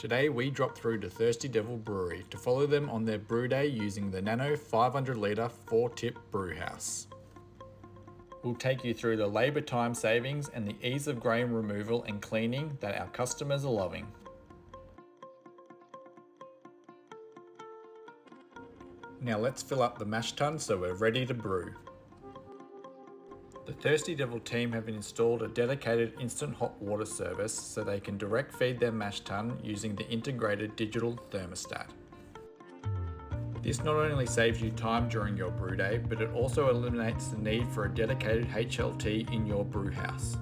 Today we drop through to Thirsty Devil Brewery to follow them on their brew day using the NANO 500 litre 4-tip brew house. We'll take you through the labour time savings and the ease of grain removal and cleaning that our customers are loving. Now let's fill up the mash tun so we're ready to brew. The Thirsty Devil team have installed a dedicated instant hot water service so they can direct feed their mash tun using the integrated digital thermostat. This not only saves you time during your brew day, but it also eliminates the need for a dedicated HLT in your brew house.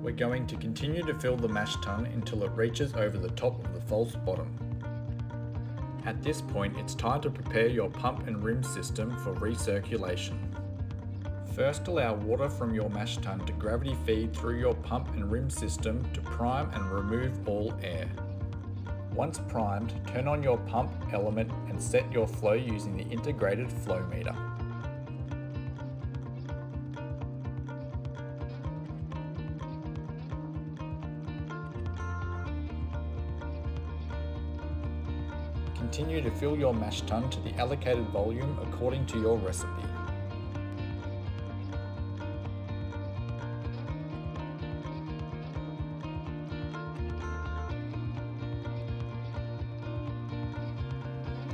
We're going to continue to fill the mash tun until it reaches over the top of the false bottom. At this point, it's time to prepare your pump and rim system for recirculation. First, allow water from your mash tun to gravity feed through your pump and rim system to prime and remove all air. Once primed, turn on your pump element and set your flow using the integrated flow meter. Continue to fill your mash tun to the allocated volume according to your recipe.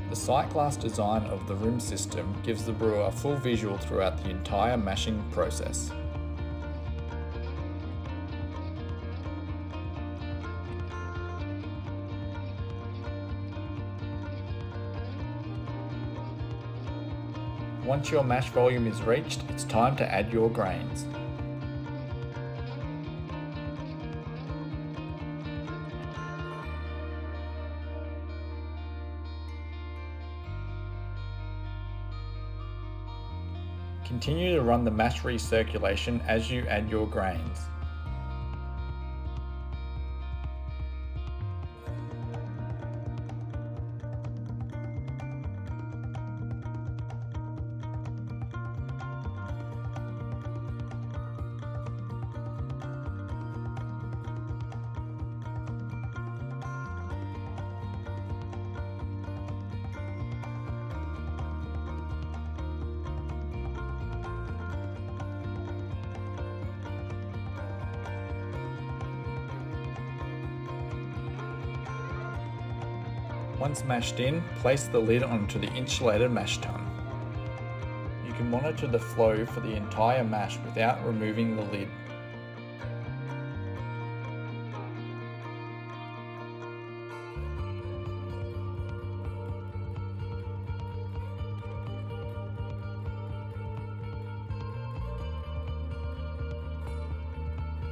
The sight glass design of the rim system gives the brewer a full visual throughout the entire mashing process. Once your mash volume is reached, it's time to add your grains. Continue to run the mash recirculation as you add your grains. Once mashed in, place the lid onto the insulated mash tun. You can monitor the flow for the entire mash without removing the lid.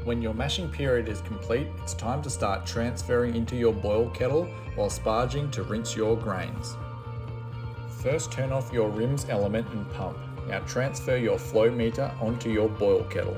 When your mashing period is complete, it's time to start transferring into your boil kettle while sparging to rinse your grains. First, turn off your rims element and pump. Now transfer your flow meter onto your boil kettle.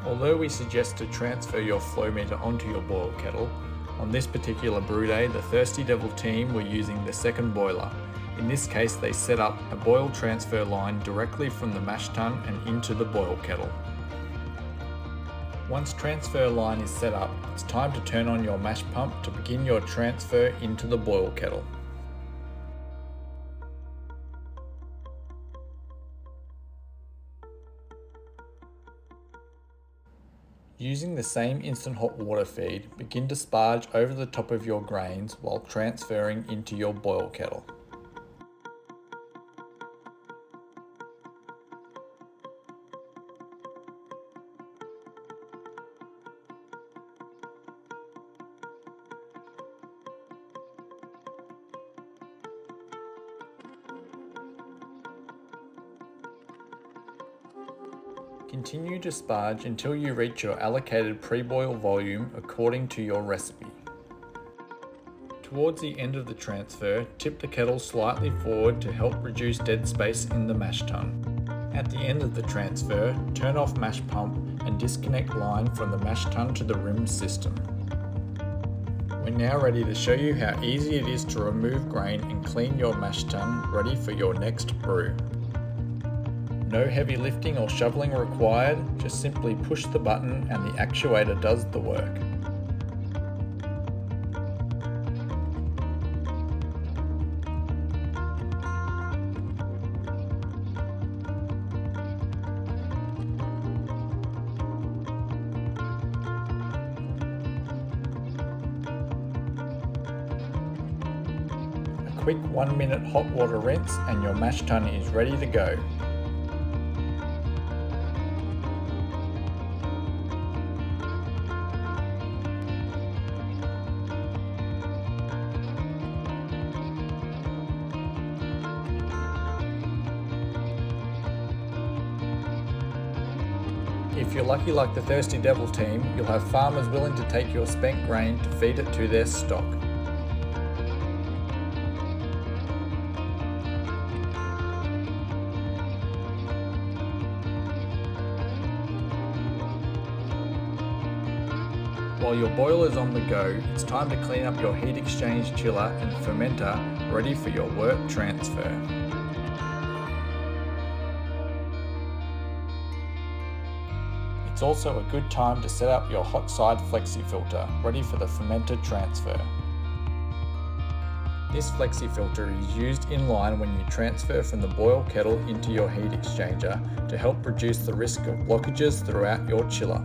Although we suggest to transfer your flow meter onto your boil kettle, on this particular brew day the Thirsty Devil team were using the second boiler. In this case they set up a boil transfer line directly from the mash tun and into the boil kettle. Once transfer line is set up, it's time to turn on your mash pump to begin your transfer into the boil kettle. Using the same instant hot water feed, begin to sparge over the top of your grains while transferring into your boil kettle. Continue to sparge until you reach your allocated pre-boil volume according to your recipe. Towards the end of the transfer, tip the kettle slightly forward to help reduce dead space in the mash tun. At the end of the transfer, turn off mash pump and disconnect line from the mash tun to the rim system. We're now ready to show you how easy it is to remove grain and clean your mash tun ready for your next brew. No heavy lifting or shoveling required, just simply push the button and the actuator does the work. A quick 1 minute hot water rinse and your mash tun is ready to go. If you're lucky like the Thirsty Devil team, you'll have farmers willing to take your spent grain to feed it to their stock. While your boiler is on the go, it's time to clean up your heat exchange chiller and fermenter ready for your work transfer. It's also a good time to set up your hot side flexi filter, ready for the fermenter transfer. This flexi filter is used in line when you transfer from the boil kettle into your heat exchanger to help reduce the risk of blockages throughout your chiller.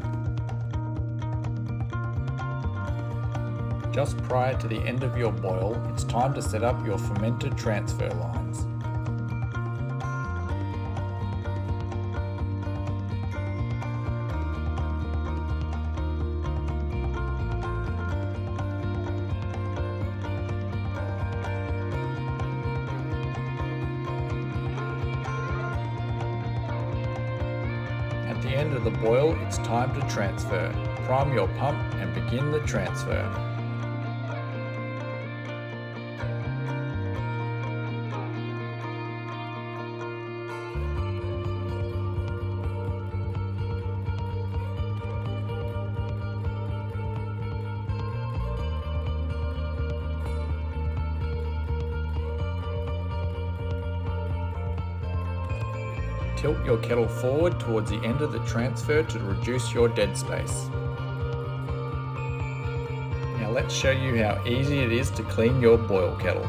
Just prior to the end of your boil, it's time to set up your fermenter transfer lines. At the end of the boil, it's time to transfer. Prime your pump and begin the transfer. Tilt your kettle forward towards the end of the transfer to reduce your dead space. Now let's show you how easy it is to clean your boil kettle.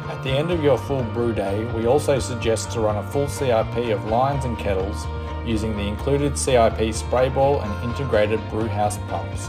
At the end of your full brew day, we also suggest to run a full CIP of lines and kettles using the included CIP spray ball and integrated brew house pumps.